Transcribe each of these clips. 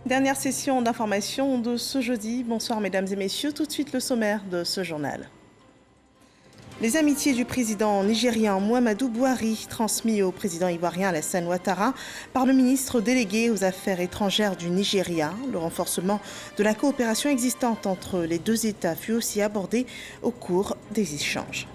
Dernière session d'information de ce jeudi. Bonsoir mesdames et messieurs, tout de suite le sommaire de ce journal. Les amitiés du président nigérien Muhammadu Buhari transmis au président ivoirien Alassane Ouattara par le ministre délégué aux Affaires étrangères du Nigeria. Le renforcement de la coopération existante entre les deux États fut aussi abordé au cours des échanges.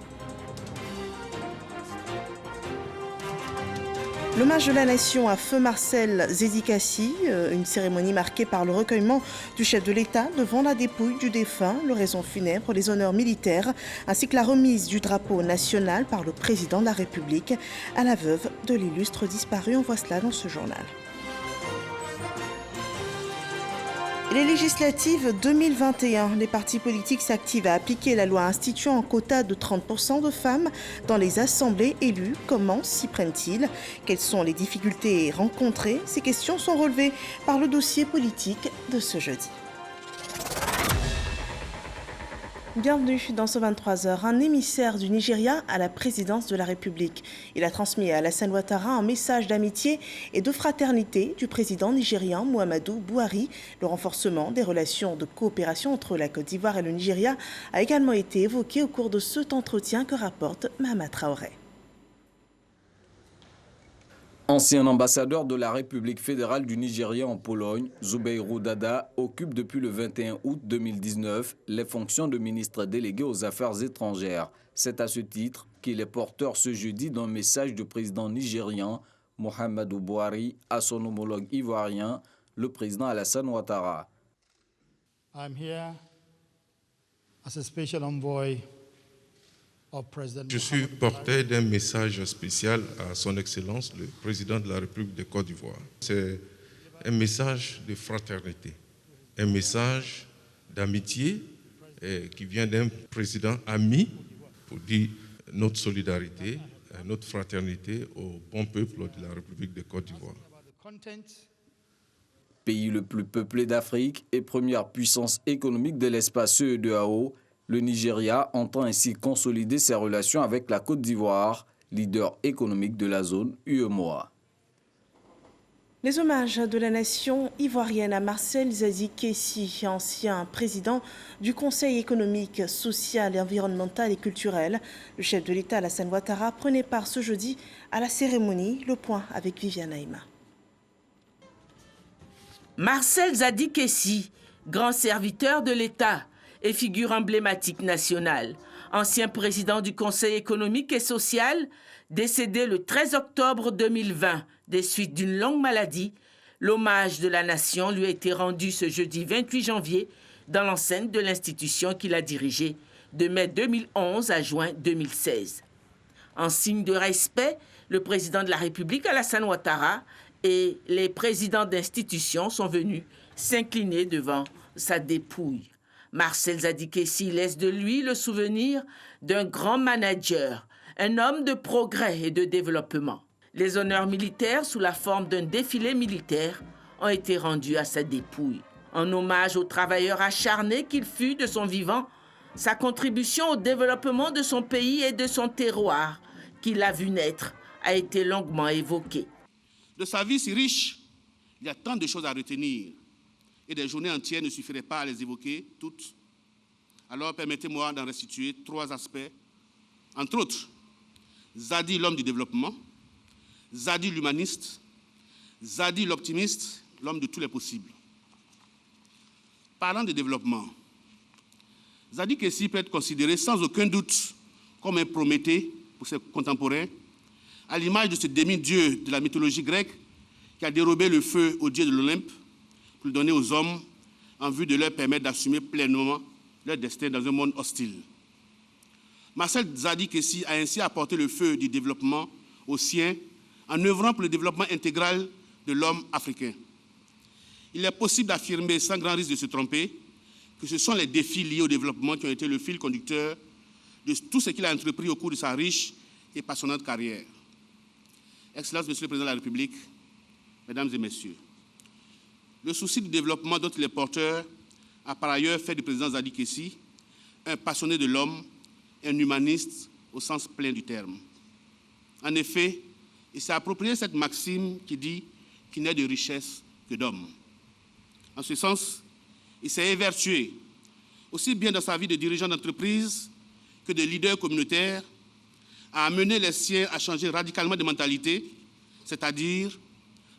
L'hommage de la nation à Feu Marcel Zedikassi, une cérémonie marquée par le recueillement du chef de l'État devant la dépouille du défunt, l'oraison funèbre, les honneurs militaires, ainsi que la remise du drapeau national par le président de la République à la veuve de l'illustre disparu. On voit cela dans ce journal. Les législatives 2021, les partis politiques s'activent à appliquer la loi instituant un quota de 30% de femmes dans les assemblées élues. Comment s'y prennent-ils? Quelles sont les difficultés rencontrées? Ces questions sont relevées par le dossier politique de ce jeudi. Bienvenue dans ce 23h. Un émissaire du Nigeria à la présidence de la République. Il a transmis à Alassane Ouattara un message d'amitié et de fraternité du président nigérian Muhammadu Buhari. Le renforcement des relations de coopération entre la Côte d'Ivoire et le Nigeria a également été évoqué au cours de cet entretien que rapporte Mahama Traoré. Ancien ambassadeur de la République fédérale du Nigeria en Pologne, Zubairu Dada occupe depuis le 21 août 2019 les fonctions de ministre délégué aux Affaires étrangères. C'est à ce titre qu'il est porteur ce jeudi d'un message du président nigérian Muhammadu Buhari à son homologue ivoirien, le président Alassane Ouattara. I'm here as a special envoy. Je suis porteur d'un message spécial à son Excellence, le président de la République de Côte d'Ivoire. C'est un message de fraternité, un message d'amitié qui vient d'un président ami pour dire notre solidarité, notre fraternité au bon peuple de la République de Côte d'Ivoire. Pays le plus peuplé d'Afrique et première puissance économique de l'espace CEDEAO, le Nigeria entend ainsi consolider ses relations avec la Côte d'Ivoire, leader économique de la zone UEMOA. Les hommages de la nation ivoirienne à Marcel Zazikessi, ancien président du Conseil économique, social et environnemental et culturel. Le chef de l'État, Alassane Ouattara, prenait part ce jeudi à la cérémonie. Le point avec Viviane Aïma. Marcel Zazikessi, grand serviteur de l'État et figure emblématique nationale, ancien président du Conseil économique et social, décédé le 13 octobre 2020 des suites d'une longue maladie, l'hommage de la nation lui a été rendu ce jeudi 28 janvier dans l'enceinte de l'institution qu'il a dirigée de mai 2011 à juin 2016. En signe de respect, le président de la République, Alassane Ouattara, et les présidents d'institutions sont venus s'incliner devant sa dépouille. Marcel Zazikessi laisse de lui le souvenir d'un grand manager, un homme de progrès et de développement. Les honneurs militaires sous la forme d'un défilé militaire ont été rendus à sa dépouille. En hommage au travailleur acharné qu'il fut de son vivant, sa contribution au développement de son pays et de son terroir, qu'il a vu naître, a été longuement évoquée. De sa vie si riche, il y a tant de choses à retenir. Et des journées entières ne suffiraient pas à les évoquer toutes. Alors permettez-moi d'en restituer 3 aspects. Entre autres, Zadi l'homme du développement, Zadi l'humaniste, Zadi l'optimiste, l'homme de tous les possibles. Parlant de développement, Zazikessi peut être considéré sans aucun doute comme un Prométhée pour ses contemporains, à l'image de ce demi-dieu de la mythologie grecque qui a dérobé le feu aux dieux de l'Olympe pour le donner aux hommes en vue de leur permettre d'assumer pleinement leur destin dans un monde hostile. Marcel Zazikessi a ainsi apporté le feu du développement aux siens en œuvrant pour le développement intégral de l'homme africain. Il est possible d'affirmer sans grand risque de se tromper que ce sont les défis liés au développement qui ont été le fil conducteur de tout ce qu'il a entrepris au cours de sa riche et passionnante carrière. Excellences, Monsieur le Président de la République, Mesdames et Messieurs, le souci du développement dont il est porteur a par ailleurs fait du président Zazikessi un passionné de l'homme, un humaniste au sens plein du terme. En effet, il s'est approprié cette maxime qui dit qu'il n'est de richesse que d'homme. En ce sens, il s'est évertué, aussi bien dans sa vie de dirigeant d'entreprise que de leader communautaire, à amener les siens à changer radicalement de mentalité, c'est-à-dire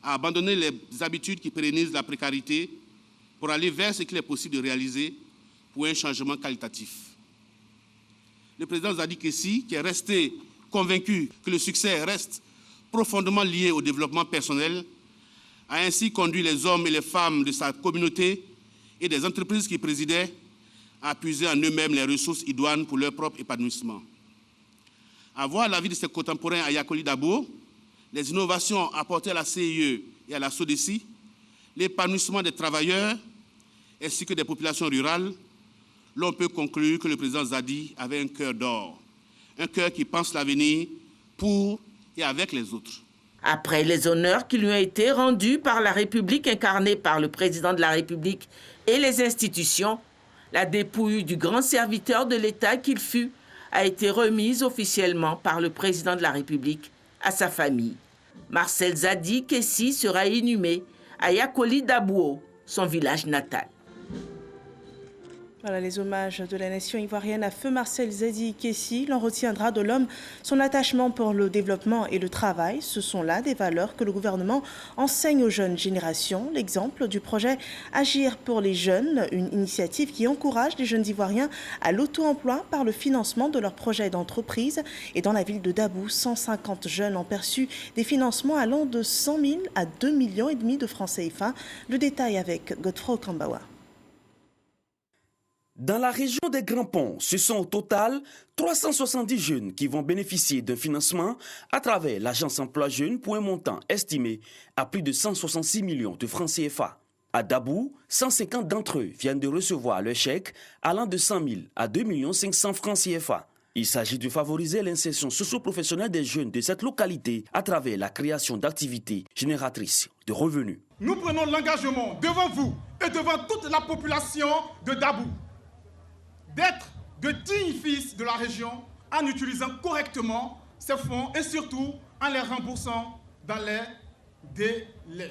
à abandonner les habitudes qui pérennisent la précarité pour aller vers ce qu'il est possible de réaliser pour un changement qualitatif. Le président Zadik Essi, qui est resté convaincu que le succès reste profondément lié au développement personnel, a ainsi conduit les hommes et les femmes de sa communauté et des entreprises qu'il présidait à puiser en eux-mêmes les ressources idoines pour leur propre épanouissement. À voir la vie de ses contemporains à Yakoli Dabo, les innovations apportées à la CIE et à la SODECI, l'épanouissement des travailleurs ainsi que des populations rurales, l'on peut conclure que le président Zadi avait un cœur d'or, un cœur qui pense l'avenir pour et avec les autres. Après les honneurs qui lui ont été rendus par la République incarnée par le président de la République et les institutions, la dépouille du grand serviteur de l'État qu'il fut a été remise officiellement par le président de la République à sa famille. Marcel Zadik Essi sera inhumé à Yakoli Dabo, son village natal. Voilà les hommages de la nation ivoirienne à feu Marcel Zadik Essi. L'on retiendra de l'homme son attachement pour le développement et le travail. Ce sont là des valeurs que le gouvernement enseigne aux jeunes générations. L'exemple du projet Agir pour les jeunes, une initiative qui encourage les jeunes ivoiriens à l'auto-emploi par le financement de leurs projets d'entreprise. Et dans la ville de Dabou, 150 jeunes ont perçu des financements allant de 100 000 à 2,5 millions de francs CFA. Le détail avec Godefroy Okambawa. Dans la région des Grands Ponts, ce sont au total 370 jeunes qui vont bénéficier d'un financement à travers l'Agence Emploi Jeunes pour un montant estimé à plus de 166 millions de francs CFA. À Dabou, 150 d'entre eux viennent de recevoir le chèque allant de 100 000 à 2 500 000 francs CFA. Il s'agit de favoriser l'insertion socio-professionnelle des jeunes de cette localité à travers la création d'activités génératrices de revenus. Nous prenons l'engagement devant vous et devant toute la population de Dabou d'être de dignes fils de la région en utilisant correctement ces fonds et surtout en les remboursant dans les délais.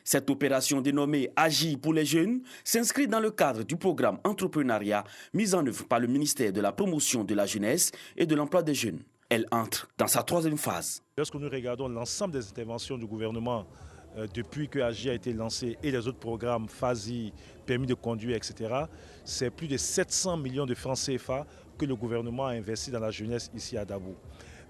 Cette opération dénommée Agir pour les jeunes s'inscrit dans le cadre du programme entrepreneuriat mis en œuvre par le ministère de la Promotion de la Jeunesse et de l'Emploi des Jeunes. Elle entre dans sa troisième phase. Lorsque nous regardons l'ensemble des interventions du gouvernement depuis que Agir a été lancé et les autres programmes, FASI, permis de conduire, etc., c'est plus de 700 millions de francs CFA que le gouvernement a investi dans la jeunesse ici à Dabou.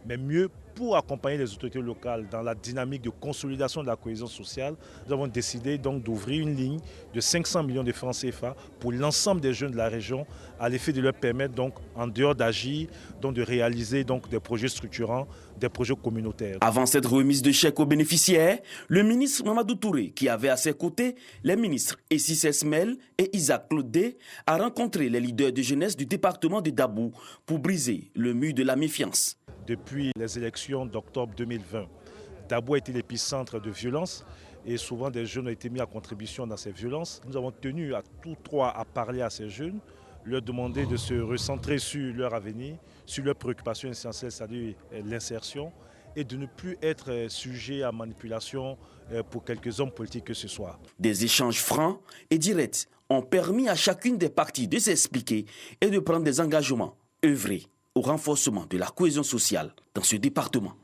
Mais mieux, pour accompagner les autorités locales dans la dynamique de consolidation de la cohésion sociale, nous avons décidé donc d'ouvrir une ligne de 500 millions de francs CFA pour l'ensemble des jeunes de la région, à l'effet de leur permettre donc, en dehors d'Agir, donc de réaliser donc des projets structurants, des projets communautaires. Avant cette remise de chèques aux bénéficiaires, le ministre Mamadou Touré, qui avait à ses côtés les ministres Essis Esmel et Isaac Claudé, a rencontré les leaders de jeunesse du département de Dabou pour briser le mur de la méfiance. Depuis les élections d'octobre 2020, Dabou a été l'épicentre de violences et souvent des jeunes ont été mis à contribution dans ces violences. Nous avons tenu à tous trois à parler à ces jeunes, leur demander de se recentrer sur leur avenir, sur leurs préoccupations essentielles, c'est-à-dire l'insertion, et de ne plus être sujet à manipulation pour quelques hommes politiques que ce soit. Des échanges francs et directs ont permis à chacune des parties de s'expliquer et de prendre des engagements, œuvrer au renforcement de la cohésion sociale dans ce département.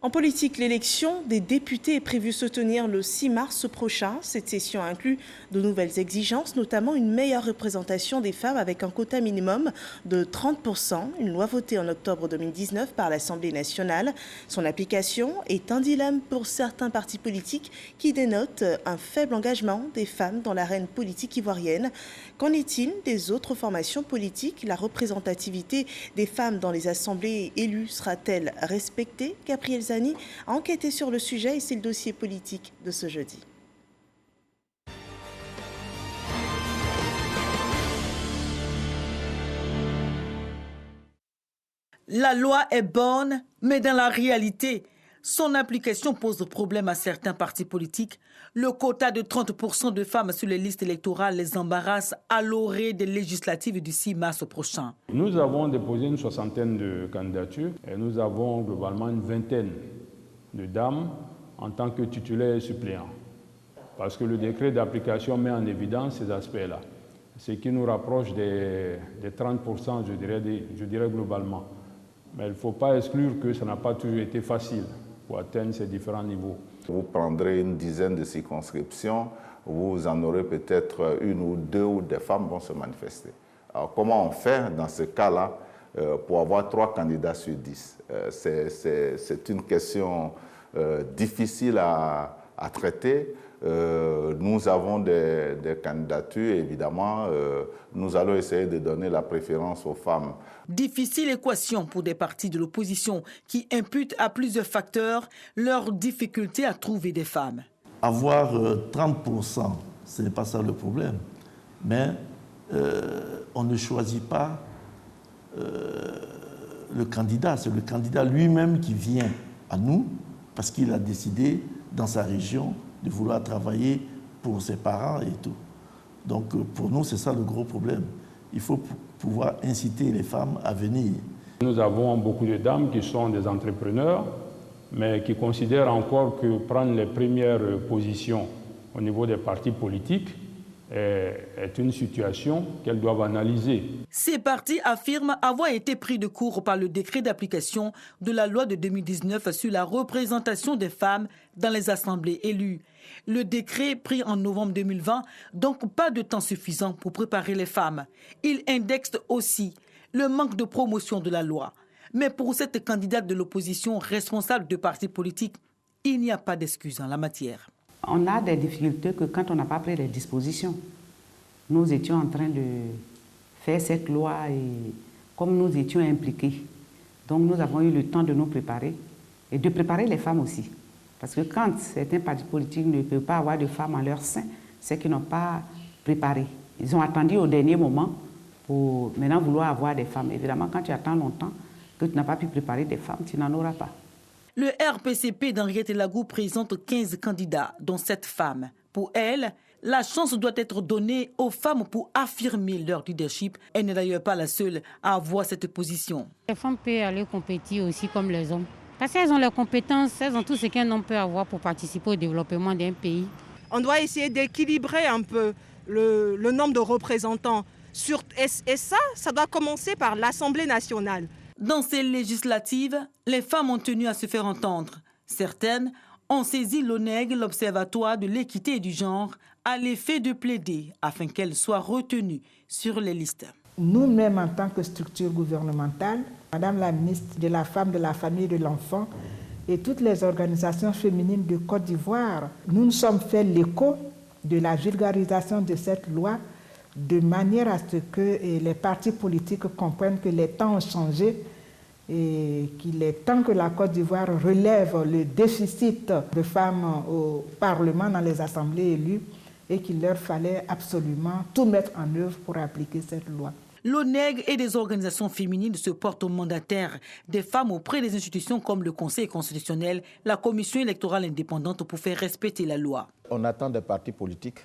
En politique, l'élection des députés est prévue se tenir le 6 mars prochain. Cette session inclut de nouvelles exigences, notamment une meilleure représentation des femmes avec un quota minimum de 30%, une loi votée en octobre 2019 par l'Assemblée nationale. Son application est un dilemme pour certains partis politiques qui dénotent un faible engagement des femmes dans l'arène politique ivoirienne. Qu'en est-il des autres formations politiques? La représentativité des femmes dans les assemblées élues sera-t-elle respectée? Gabriel Zani a enquêté sur le sujet et c'est le dossier politique de ce jeudi. La loi est bonne, mais dans la réalité, son application pose problème à certains partis politiques. Le quota de 30% de femmes sur les listes électorales les embarrasse à l'orée des législatives du 6 mars prochain. Nous avons déposé une soixantaine de candidatures et nous avons globalement une vingtaine de dames en tant que titulaires et suppléants. parce que le décret d'application met en évidence ces aspects-là, ce qui nous rapproche des 30%, je dirais globalement. Mais il ne faut pas exclure que ça n'a pas toujours été facile pour atteindre ces différents niveaux. Vous prendrez une dizaine de circonscriptions, vous en aurez peut-être une ou deux où des femmes vont se manifester. Alors comment on fait dans ce cas-là pour avoir 3 candidats sur 10? C'est une question difficile à traiter. Nous avons des candidatures, évidemment, nous allons essayer de donner la préférence aux femmes. Difficile équation pour des partis de l'opposition qui imputent à plusieurs facteurs leur difficulté à trouver des femmes. Avoir 30%, ce n'est pas ça le problème, mais on ne choisit pas le candidat, c'est le candidat lui-même qui vient à nous parce qu'il a décidé dans sa région de vouloir travailler pour ses parents et tout. Donc pour nous, c'est ça le gros problème. Il faut pouvoir inciter les femmes à venir. Nous avons beaucoup de dames qui sont des entrepreneurs, mais qui considèrent encore que prendre les premières positions au niveau des partis politiques est une situation qu'elles doivent analyser. Ces partis affirment avoir été pris de court par le décret d'application de la loi de 2019 sur la représentation des femmes dans les assemblées élues. Le décret pris en novembre 2020, donc pas de temps suffisant pour préparer les femmes. Il indexe aussi le manque de promotion de la loi. Mais pour cette candidate de l'opposition responsable de partis politiques, il n'y a pas d'excuse en la matière. On a des difficultés que quand on n'a pas pris les dispositions. Nous étions en train de faire cette loi et comme nous étions impliqués, donc nous avons eu le temps de nous préparer et de préparer les femmes aussi. Parce que quand certains partis politiques ne peuvent pas avoir de femmes en leur sein, c'est qu'ils n'ont pas préparé. Ils ont attendu au dernier moment pour maintenant vouloir avoir des femmes. Évidemment, quand tu attends longtemps, que tu n'as pas pu préparer des femmes, tu n'en auras pas. Le RPCP d'Henriette Lagou présente 15 candidats, dont 7 femmes. Pour elle, la chance doit être donnée aux femmes pour affirmer leur leadership. Elle n'est d'ailleurs pas la seule à avoir cette position. Les femmes peuvent aller compétir aussi comme les hommes. Parce qu'elles ont les compétences, elles ont tout ce qu'un homme peut avoir pour participer au développement d'un pays. On doit essayer d'équilibrer un peu le nombre de représentants. Et ça doit commencer par l'Assemblée nationale. Dans ces législatives, les femmes ont tenu à se faire entendre. Certaines ont saisi l'ONEG, l'Observatoire de l'équité et du genre, à l'effet de plaider afin qu'elles soient retenues sur les listes. Nous-mêmes, en tant que structure gouvernementale, Madame la ministre de la Femme, de la Famille et de l'Enfant et toutes les organisations féminines de Côte d'Ivoire, nous nous sommes fait l'écho de la vulgarisation de cette loi de manière à ce que les partis politiques comprennent que les temps ont changé et qu'il est temps que la Côte d'Ivoire relève le déficit de femmes au Parlement, dans les assemblées élues, et qu'il leur fallait absolument tout mettre en œuvre pour appliquer cette loi. L'ONEG et des organisations féminines se portent aux mandataires des femmes auprès des institutions comme le Conseil constitutionnel, la Commission électorale indépendante pour faire respecter la loi. On attend des partis politiques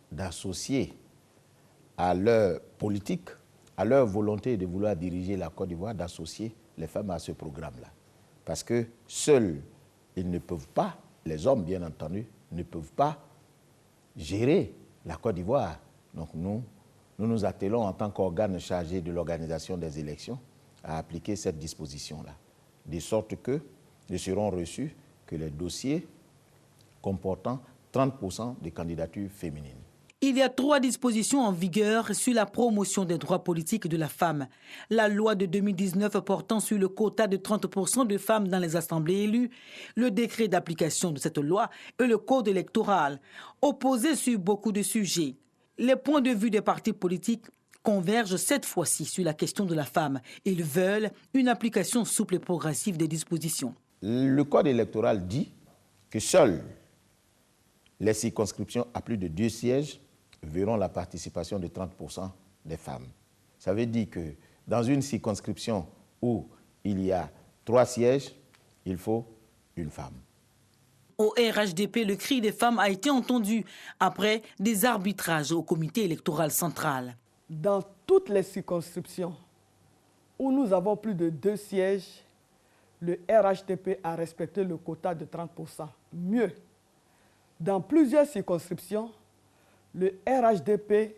d'associer à leur politique, à leur volonté de vouloir diriger la Côte d'Ivoire, d'associer les femmes à ce programme-là. Parce que seuls, ils ne peuvent pas, les hommes bien entendu, ne peuvent pas gérer la Côte d'Ivoire. Donc nous nous attelons en tant qu'organe chargé de l'organisation des élections à appliquer cette disposition-là, de sorte que ne seront reçus que les dossiers comportant 30% de candidatures féminines. Il y a 3 dispositions en vigueur sur la promotion des droits politiques de la femme. La loi de 2019 portant sur le quota de 30% de femmes dans les assemblées élues, le décret d'application de cette loi et le code électoral. Opposés sur beaucoup de sujets, les points de vue des partis politiques convergent cette fois-ci sur la question de la femme. Ils veulent une application souple et progressive des dispositions. Le code électoral dit que seules les circonscriptions à plus de 2 sièges verront la participation de 30% des femmes. Ça veut dire que dans une circonscription où il y a 3 sièges, il faut une femme. Au RHDP, le cri des femmes a été entendu après des arbitrages au comité électoral central. Dans toutes les circonscriptions où nous avons plus de 2 sièges, le RHDP a respecté le quota de 30%. Mieux, Dans plusieurs circonscriptions, le RHDP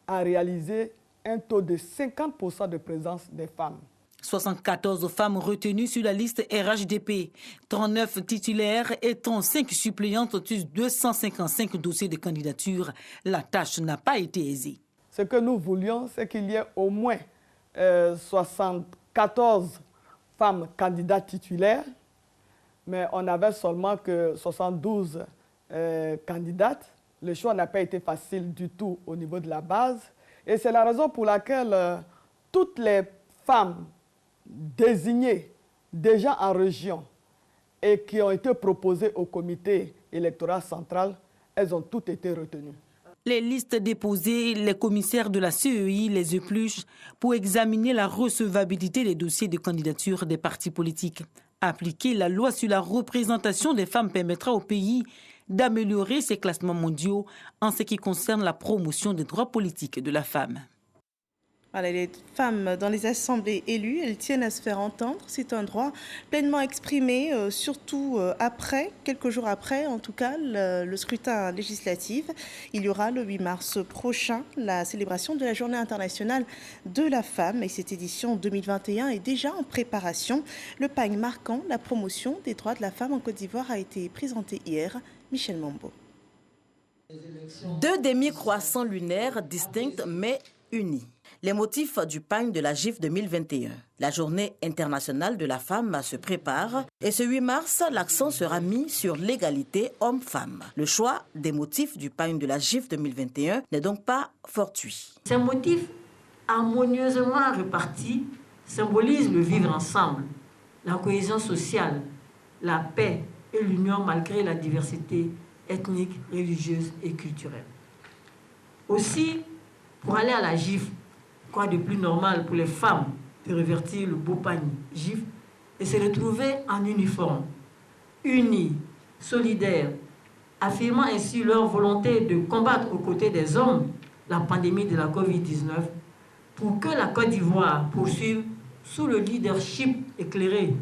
a réalisé un taux de 50% de présence des femmes. 74 femmes retenues sur la liste RHDP, 39 titulaires et 35 suppléantes sur 255 dossiers de candidature. La tâche n'a pas été aisée. Ce que nous voulions, c'est qu'il y ait au moins 74 femmes candidates titulaires, mais on n'avait seulement que 72 candidates. Le choix n'a pas été facile du tout au niveau de la base. Et c'est la raison pour laquelle toutes les femmes désignées déjà en région et qui ont été proposées au comité électoral central, elles ont toutes été retenues. Les listes déposées, les commissaires de la CEI les épluchent pour examiner la recevabilité des dossiers de candidature des partis politiques. Appliquer la loi sur la représentation des femmes permettra au pays d'améliorer ses classements mondiaux en ce qui concerne la promotion des droits politiques de la femme. Voilà, les femmes dans les assemblées élues, elles tiennent à se faire entendre. C'est un droit pleinement exprimé, surtout quelques jours après, en tout cas, le scrutin législatif. Il y aura le 8 mars prochain la célébration de la Journée internationale de la femme. Et cette édition 2021 est déjà en préparation. Le pagne marquant la promotion des droits de la femme en Côte d'Ivoire a été présenté hier. Michel Mambo. Deux demi-croissants lunaires distincts mais unis. Les motifs du pagne de la GIF 2021. La Journée internationale de la femme se prépare et ce 8 mars, l'accent sera mis sur l'égalité homme-femme. Le choix des motifs du pagne de la GIF 2021 n'est donc pas fortuit. Ces motifs harmonieusement répartis symbolisent le vivre ensemble, la cohésion sociale, la paix et l'union malgré la diversité ethnique, religieuse et culturelle. Aussi, pour aller à la GIF, quoi de plus normal pour les femmes de revêtir le beau pagne GIF et se retrouver en uniforme, unis, solidaires, affirmant ainsi leur volonté de combattre aux côtés des hommes la pandémie de la Covid-19 pour que la Côte d'Ivoire poursuive sous le leadership éclairé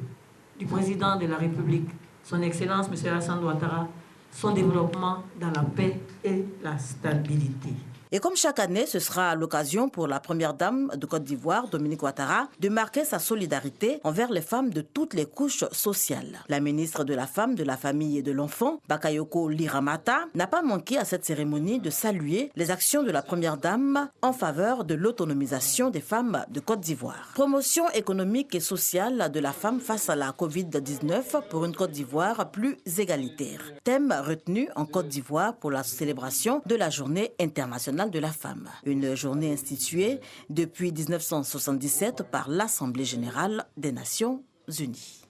du président de la République, son Excellence M. Alassane Ouattara, son développement dans la paix et la stabilité. Et comme chaque année, ce sera l'occasion pour la première dame de Côte d'Ivoire, Dominique Ouattara, de marquer sa solidarité envers les femmes de toutes les couches sociales. La ministre de la Femme, de la Famille et de l'Enfant, Bakayoko Liramata, n'a pas manqué à cette cérémonie de saluer les actions de la première dame en faveur de l'autonomisation des femmes de Côte d'Ivoire. Promotion économique et sociale de la femme face à la Covid-19 pour une Côte d'Ivoire plus égalitaire. Thème retenu en Côte d'Ivoire pour la célébration de la Journée internationale de la femme. Une journée instituée depuis 1977 par l'Assemblée générale des Nations unies.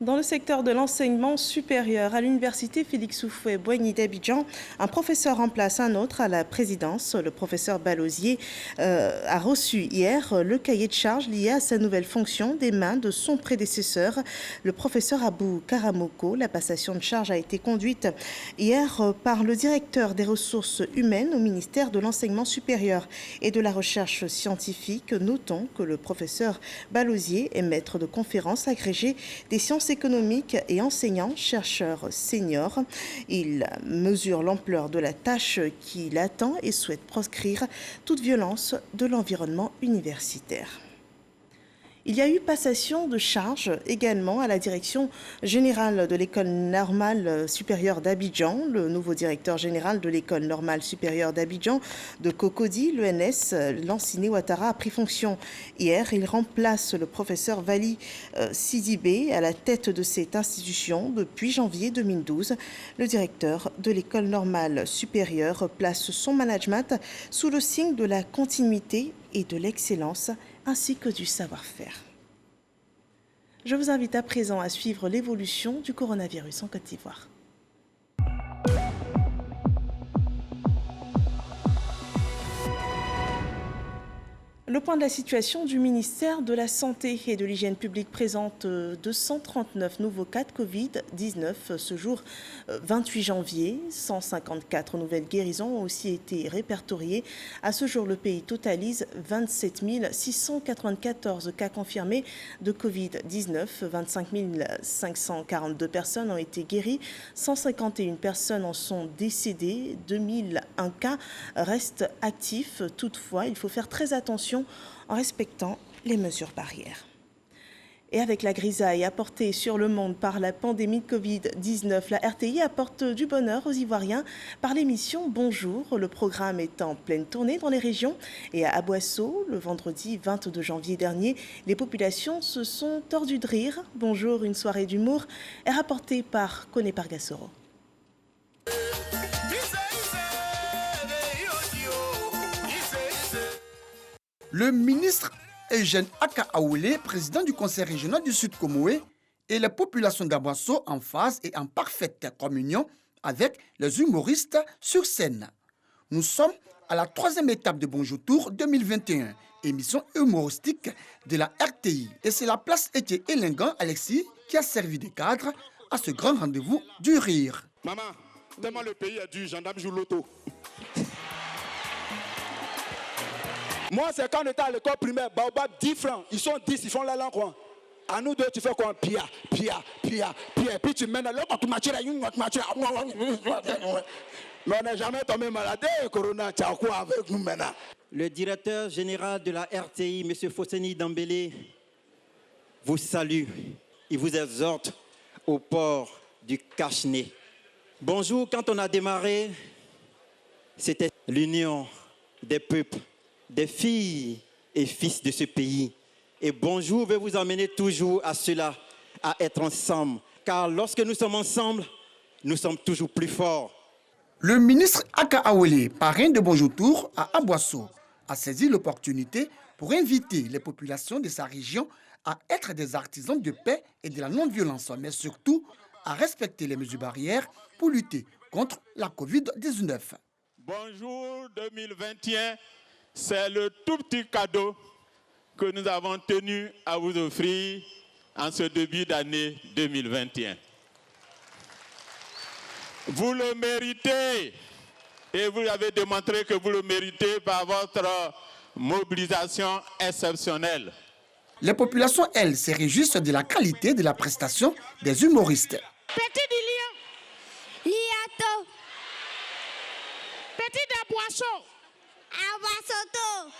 Dans le secteur de l'enseignement supérieur à l'université Félix Houphouët-Boigny d'Abidjan, un professeur remplace un autre à la présidence. Le professeur Balosier a reçu hier le cahier de charges lié à sa nouvelle fonction des mains de son prédécesseur, le professeur Abou Karamoko. La passation de charge a été conduite hier par le directeur des ressources humaines au ministère de l'enseignement supérieur et de la recherche scientifique. Notons que le professeur Balosier est maître de conférences agrégé des sciences économique et enseignant, chercheur senior. Il mesure l'ampleur de la tâche qui l'attend et souhaite proscrire toute violence de l'environnement universitaire. Il y a eu passation de charge également à la direction générale de l'École normale supérieure d'Abidjan. Le nouveau directeur général de l'École normale supérieure d'Abidjan de Cocody, l'ENS, Lansine Ouattara, a pris fonction hier. Il remplace le professeur Vali Sidibé à la tête de cette institution depuis janvier 2012. Le directeur de l'École normale supérieure place son management sous le signe de la continuité et de l'excellence, ainsi que du savoir-faire. Je vous invite à présent à suivre l'évolution du coronavirus en Côte d'Ivoire. Le point de la situation du ministère de la Santé et de l'Hygiène publique présente 239 nouveaux cas de Covid-19 ce jour 28 janvier. 154 nouvelles guérisons ont aussi été répertoriées. À ce jour, le pays totalise 27 694 cas confirmés de Covid-19. 25 542 personnes ont été guéries. 151 personnes en sont décédées. 2001 cas restent actifs. Toutefois, il faut faire très attention en respectant les mesures barrières. Et avec la grisaille apportée sur le monde par la pandémie de Covid-19, la RTI apporte du bonheur aux Ivoiriens par l'émission Bonjour. Le programme est en pleine tournée dans les régions. Et à Aboissau, le vendredi 22 janvier dernier, les populations se sont tordues de rire. Bonjour, une soirée d'humour est rapportée par Koné Pargassoro. Le ministre Eugène Aka Aoulé, président du conseil régional du Sud Comoé, et les populations d'Aboissau en phase et en parfaite communion avec les humoristes sur scène. Nous sommes à la 3e étape de Bonjour Tour 2021, émission humoristique de la RTI. Et c'est la place Etienne Elingan Alexis qui a servi de cadre à ce grand rendez-vous du rire. Maman, tellement le pays est dur, gendarme joue l'auto. Moi, c'est quand on était à l'école primaire, Baobab 10 francs, ils sont 10, ils font la langue quoi. À nous deux, tu fais quoi? Pia, puis tu mènes l'autre, tu m'attires, mais on n'est jamais tombé malade, Corona, tu as quoi avec nous maintenant? Le directeur général de la RTI, M. Fosseni Dambélé, vous salue. Il vous exhorte au port du cache-nez. Bonjour, quand on a démarré, c'était l'union des peuples, des filles et fils de ce pays. Et Bonjour veut vous emmener toujours à cela, à être ensemble. Car lorsque nous sommes ensemble, nous sommes toujours plus forts. Le ministre Aka Aoulé, parrain de Bonjour Tour à Aboissau, a saisi l'opportunité pour inviter les populations de sa région à être des artisans de paix et de la non-violence, mais surtout à respecter les mesures barrières pour lutter contre la Covid-19. Bonjour 2021. C'est le tout petit cadeau que nous avons tenu à vous offrir en ce début d'année 2021. Vous le méritez et vous avez démontré que vous le méritez par votre mobilisation exceptionnelle. Les populations, elles, se réjouissent de la qualité de la prestation des humoristes. Petit du lion, Liato. Petit de Boisseau. Abassoto.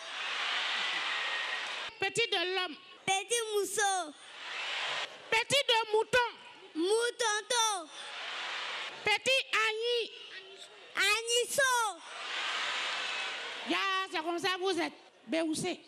Petit de l'homme. Petit mousseau. Petit de mouton. Moutonto. Petit Agni. Agnisso. Ya, c'est comme ça vous êtes. Béoussé.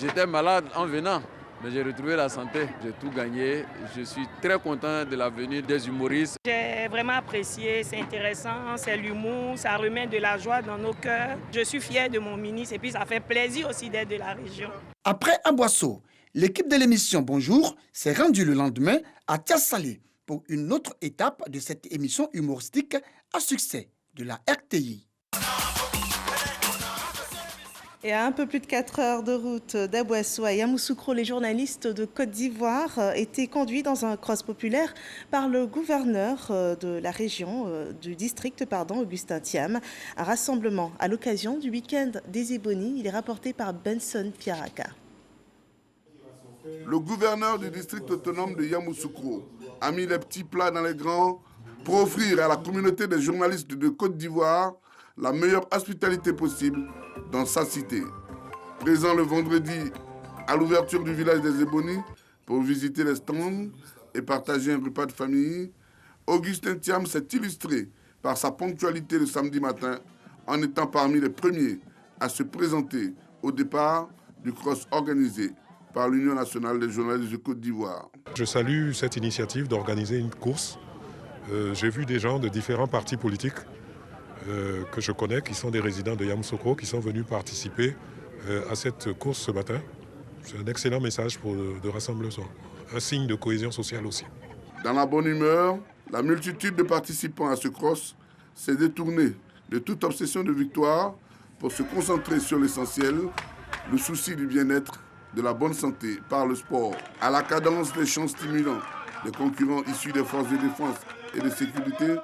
J'étais malade en venant, mais j'ai retrouvé la santé. J'ai tout gagné. Je suis très content de la venue des humoristes. J'ai vraiment apprécié, c'est intéressant, c'est l'humour, ça remet de la joie dans nos cœurs. Je suis fière de mon ministre et puis ça fait plaisir aussi d'être de la région. Après Aboissau, l'équipe de l'émission Bonjour s'est rendue le lendemain à Tiassalé pour une autre étape de cette émission humoristique à succès de la RTI. Et à un peu plus de 4 heures de route d'Aboissou à Yamoussoukro, les journalistes de Côte d'Ivoire étaient conduits dans un cross populaire par le gouverneur de la région, du district, Augustin Thiam. Un rassemblement à l'occasion du week-end des Ébonies. Il est rapporté par Benson Piaraka. Le gouverneur du district autonome de Yamoussoukro a mis les petits plats dans les grands pour offrir à la communauté des journalistes de Côte d'Ivoire la meilleure hospitalité possible dans sa cité. Présent le vendredi à l'ouverture du village des Ébonies pour visiter les stands et partager un repas de famille, Augustin Thiam s'est illustré par sa ponctualité le samedi matin en étant parmi les premiers à se présenter au départ du cross organisé par l'Union nationale des journalistes de Côte d'Ivoire. Je salue cette initiative d'organiser une course. J'ai vu des gens de différents partis politiques que je connais, qui sont des résidents de Yamoussoukro, qui sont venus participer à cette course ce matin. C'est un excellent message de rassemblement, un signe de cohésion sociale aussi. Dans la bonne humeur, la multitude de participants à ce cross s'est détournée de toute obsession de victoire pour se concentrer sur l'essentiel, le souci du bien-être, de la bonne santé par le sport, à la cadence des chants stimulants, des concurrents issus des forces de défense et de sécurité,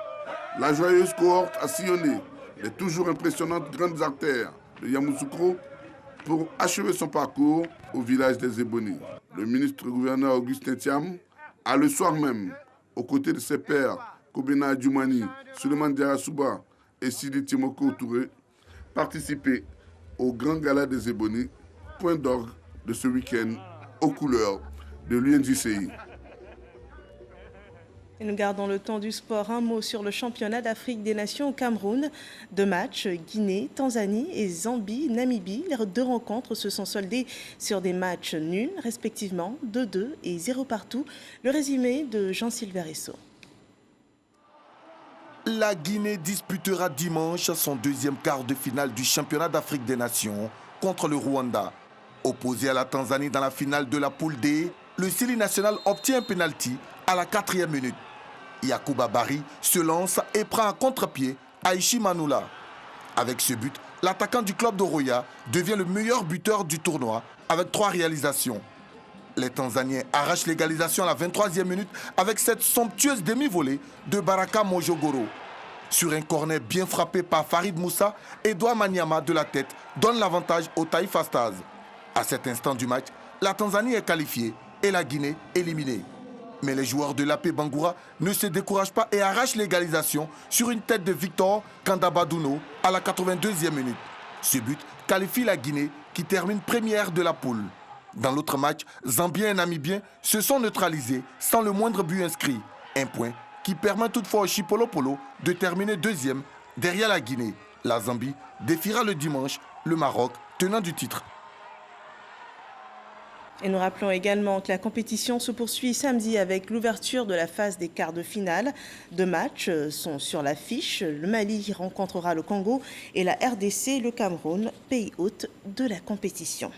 la joyeuse cohorte a sillonné les toujours impressionnantes grandes artères de Yamoussoukro pour achever son parcours au village des Ébonés. Le ministre-gouverneur Augustin Thiam a le soir même, aux côtés de ses pairs Kobena Djoumani, Suleiman Diarasouba et Sidi Timoko Touré, participé au Grand Gala des Ébonés, point d'orgue de ce week-end aux couleurs de l'UNJCI. Et nous gardons le temps du sport. Un mot sur le championnat d'Afrique des Nations au Cameroun. 2 matchs, Guinée, Tanzanie et Zambie, Namibie. Les 2 rencontres se sont soldées sur des matchs nuls, respectivement 2-2 et 0 partout. Le résumé de Jean-Sylvain Esso. La Guinée disputera dimanche son 2e quart de finale du championnat d'Afrique des Nations contre le Rwanda. Opposé à la Tanzanie dans la finale de la poule D, le Sili national obtient un pénalty à la 4e minute. Yacouba Bari se lance et prend à contre-pied Aishi Manula. Avec ce but, l'attaquant du club de Roya devient le meilleur buteur du tournoi avec 3 réalisations. Les Tanzaniens arrachent l'égalisation à la 23e minute avec cette somptueuse demi-volée de Baraka Mojogoro. Sur un corner bien frappé par Farid Moussa, Edouard Maniama de la tête donne l'avantage aux Taifa Stars. À cet instant du match, la Tanzanie est qualifiée et la Guinée éliminée. Mais les joueurs de l'AP Bangoura ne se découragent pas et arrachent l'égalisation sur une tête de Victor Kandabaduno à la 82e minute. Ce but qualifie la Guinée qui termine première de la poule. Dans l'autre match, Zambiens et Namibiens se sont neutralisés sans le moindre but inscrit. Un point qui permet toutefois au Chipolopolo de terminer 2e derrière la Guinée. La Zambie défiera le dimanche le Maroc, tenant du titre. Et nous rappelons également que la compétition se poursuit samedi avec l'ouverture de la phase des quarts de finale. 2 matchs sont sur l'affiche. Le Mali rencontrera le Congo et la RDC, le Cameroun, pays hôte de la compétition.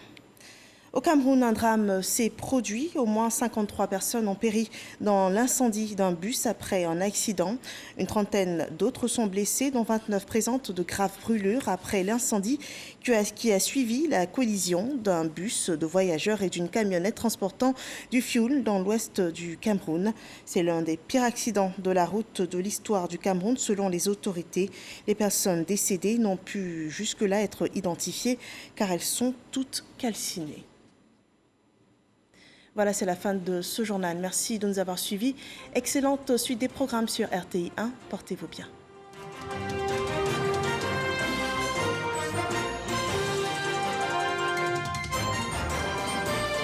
Au Cameroun, un drame s'est produit. Au moins 53 personnes ont péri dans l'incendie d'un bus après un accident. Une trentaine d'autres sont blessées, dont 29 présentent de graves brûlures après l'incendie qui a suivi la collision d'un bus de voyageurs et d'une camionnette transportant du fioul dans l'ouest du Cameroun. C'est l'un des pires accidents de la route de l'histoire du Cameroun selon les autorités. Les personnes décédées n'ont pu jusque-là être identifiées car elles sont toutes calcinées. Voilà, c'est la fin de ce journal. Merci de nous avoir suivis. Excellente suite des programmes sur RTI 1. Portez-vous bien.